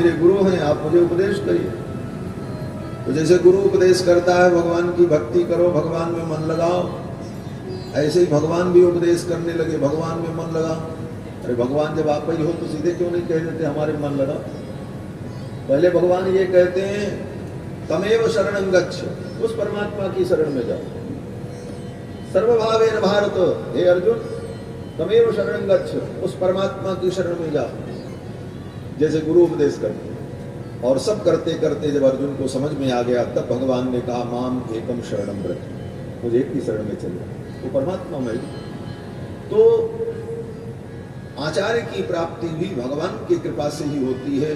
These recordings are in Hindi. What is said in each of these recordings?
मेरे गुरु हैं, आप मुझे उपदेश करिए। तो जैसे गुरु उपदेश करता है भगवान की भक्ति करो, भगवान में मन लगाओ, ऐसे ही भगवान भी उपदेश करने लगे, भगवान में मन लगा। अरे भगवान जब आप ही हो तो सीधे क्यों नहीं कह देते हमारे मन लगा? पहले भगवान ये कहते हैं तमेव शरणं गच्छ, उस परमात्मा की शरण में जाओ। सर्वभावेन भारत, हे अर्जुन तमेव शरणं गच्छ, उस परमात्मा की शरण में जाओ। जैसे गुरु उपदेश करते हैं। और सब करते करते जब अर्जुन को समझ में आ गया, तब भगवान ने कहा माम एकम शरणं व्रज, मुझे एक ही शरण में चल जाओ, वो परमात्मा में। तो आचार्य की प्राप्ति भी भगवान की कृपा से ही होती है।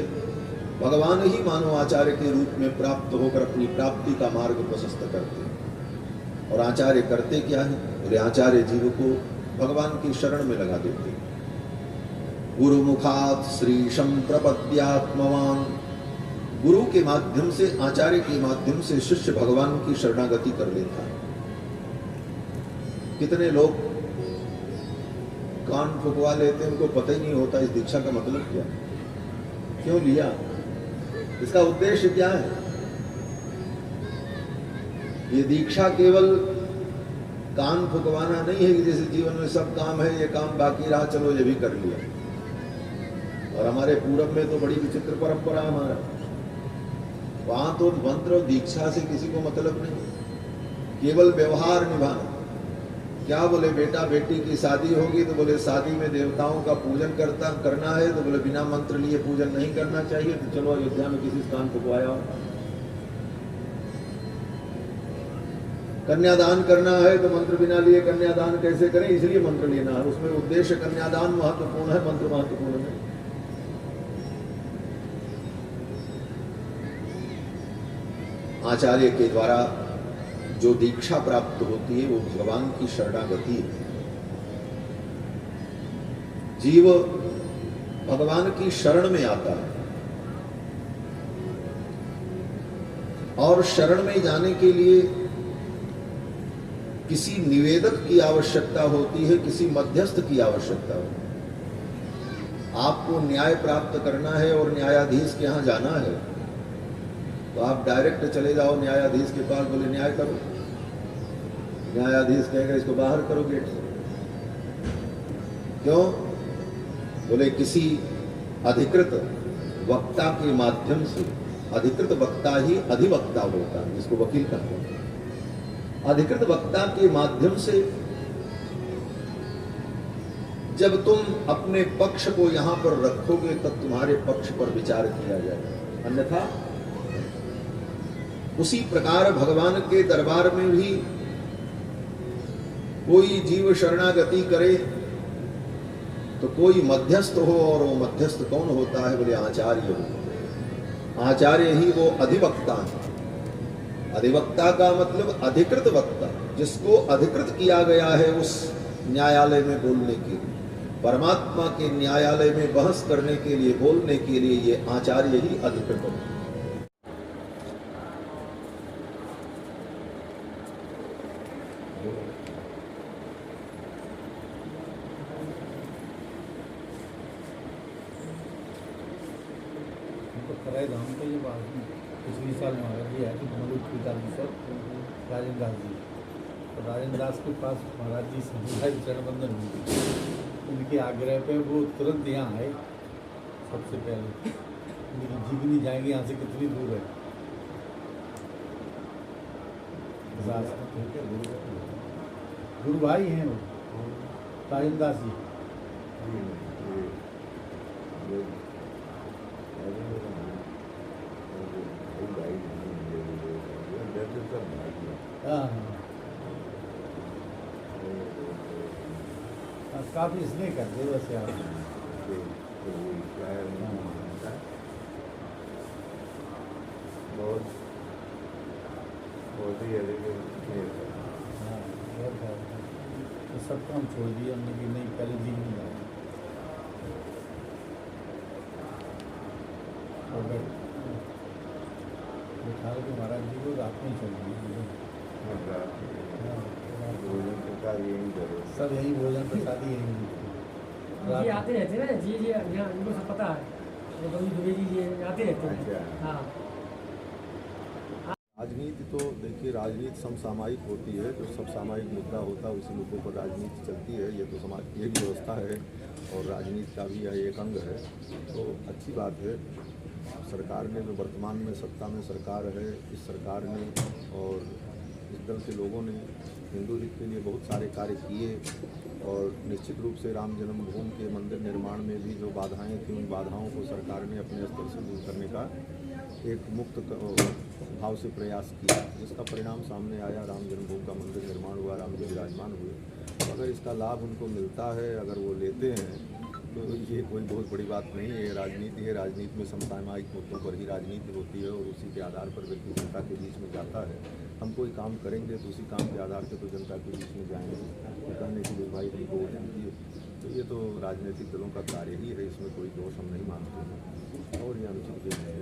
भगवान ही मानव आचार्य के रूप में प्राप्त होकर अपनी प्राप्ति का मार्ग प्रशस्त करते हैं। और आचार्य करते क्या है? बोले आचार्य जीव को भगवान की शरण में लगा देते हैं। गुरु मुखात श्रीशं प्रपद्यात्मवान, गुरु के माध्यम से, आचार्य के माध्यम से शिष्य भगवान की शरणागति कर लेता है। कितने लोग कान फुकवा लेते हैं, उनको पता ही नहीं होता इस दीक्षा का मतलब क्या, क्यों लिया, इसका उद्देश्य क्या है। ये दीक्षा केवल कान फुकवाना नहीं है कि जैसे जीवन में सब काम है, ये काम बाकी रहा, चलो ये भी कर लिया। और हमारे पूरब में तो बड़ी विचित्र परंपरा है हमारा, वहां तो मंत्र और दीक्षा से किसी को मतलब नहीं, केवल व्यवहार निभाना। क्या बोले बेटा बेटी की शादी होगी तो बोले शादी में देवताओं का पूजन करना है, तो बोले बिना मंत्र लिए पूजन नहीं करना चाहिए, तो चलो अयोध्या में किसी स्थान को आया। कन्यादान करना है तो मंत्र बिना लिए कन्यादान कैसे करें, इसलिए मंत्र लेना है, उसमें उद्देश्य कन्यादान महत्वपूर्ण है, मंत्र महत्वपूर्ण है। आचार्य के द्वारा जो दीक्षा प्राप्त होती है वो भगवान की शरणागति है। जीव भगवान की शरण में आता है, और शरण में जाने के लिए किसी निवेदक की आवश्यकता होती है, किसी मध्यस्थ की आवश्यकता होती है। आपको न्याय प्राप्त करना है और न्यायाधीश के यहां जाना है, तो आप डायरेक्ट चले जाओ न्यायाधीश के पास, बोले न्याय करो, न्यायाधीश कहेगा इसको बाहर करो गेट से। क्यों? बोले किसी अधिकृत वक्ता के माध्यम से, अधिकृत वक्ता ही अधिवक्ता होता है, जिसको वकील कहते हैं। अधिकृत वक्ता के माध्यम से जब तुम अपने पक्ष को यहां पर रखोगे तब तुम्हारे पक्ष पर विचार किया जाएगा, अन्यथा। उसी प्रकार भगवान के दरबार में भी कोई जीव शरणागति करे तो कोई मध्यस्थ हो, और वो मध्यस्थ कौन होता है? बोले आचार्य हो। आचार्य ही वो अधिवक्ता है। अधिवक्ता का मतलब अधिकृत वक्ता, जिसको अधिकृत किया गया है उस न्यायालय में बोलने के लिए, परमात्मा के न्यायालय में बहस करने के लिए, बोलने के लिए, ये आचार्य ही अधिकृत है। धाम का ये बात पिछले साल महाराज जी आए थे, मलुक सर राजेंद्र दास जी, तो राजेंद्र दास के पास महाराज जी समुदाय चरण बंधन हुई थी। उनके आग्रह पे वो तुरंत यहाँ आए। सबसे पहले जीवनी जाएंगे यहाँ से कितनी दूर है, गुरु भाई हैं वो राजेंद्र दास जी। काफी स्नेह करते वैसे आप। बहुत ही तो सब काम छोड़ दिया हमने कि नहीं, पहले जी नहीं आया। बिठा के महाराज जी को रात में चल दिए, सब यही भोजन प्रसादी यही जी आते रहते ना जी, यहाँ इनको सब पता है। बबलू दुबे जी ये आते रहते हैं। अच्छा। हाँ राजनीति तो देखिए, राजनीति समसामयिक होती है, जो सब सामायिक मुद्दा होता है उसी मुद्दे पर राजनीति चलती है। ये तो समाज की एक व्यवस्था है और राजनीति का भी यह एक अंग है, तो अच्छी बात है। सरकार ने जो वर्तमान में सत्ता में सरकार है, इस सरकार ने और इस दल के लोगों ने हिंदू हित के लिए बहुत सारे कार्य किए और निश्चित रूप से राम जन्मभूमि के मंदिर निर्माण में भी जो बाधाएं थी, उन बाधाओं को सरकार ने अपने स्तर से दूर करने का एक मुक्त भाव से प्रयास किया, जिसका परिणाम सामने आया। राम जन्मभूमि का मंदिर निर्माण हुआ, राम जी विराजमान हुए। तो अगर इसका लाभ उनको मिलता है, अगर वो लेते हैं, तो ये कोई बहुत बड़ी बात नहीं है। राजनीति है, राजनीति में समसामयिक मुद्दों पर ही राजनीति होती है और उसी के आधार पर व्यक्ति जनता के बीच में जाता है। हम कोई काम करेंगे तो उसी काम के आधार पर तो जनता के बीच में जाएंगे, तो कहने के लिए भाई हमको वोट दीजिए। तो ये तो राजनीतिक दलों का कार्य ही है, इसमें कोई दोष हम नहीं मानते हैं। और ये अनुचित भी है,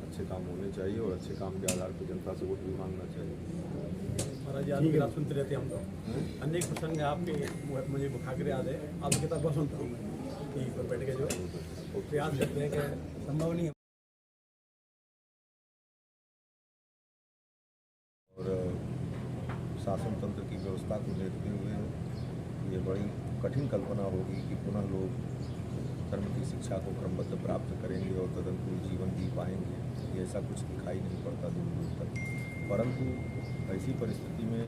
अच्छे काम होने चाहिए और अच्छे काम के आधार पर जनता से वोट भी मांगना चाहिए। महाराज जी आपकी बात सुनते रहते हैं हम तो। अनेक प्रसंग आपके मुझे बुखाकर याद है, आपकी किताब बहुत सुनता हूँ मैं टीवी पर बैठ के, जो प्रयास करते हैं कि संभव नहीं है। और शासन तंत्र की व्यवस्था को देखते हुए ये बड़ी कठिन कल्पना होगी कि पुनः लोग धर्म की शिक्षा को क्रमबद्ध प्राप्त करेंगे और तदनुकूल जीवन जी पाएंगे। ये ऐसा कुछ दिखाई नहीं पड़ता दूर दूर तक, परंतु ऐसी परिस्थिति में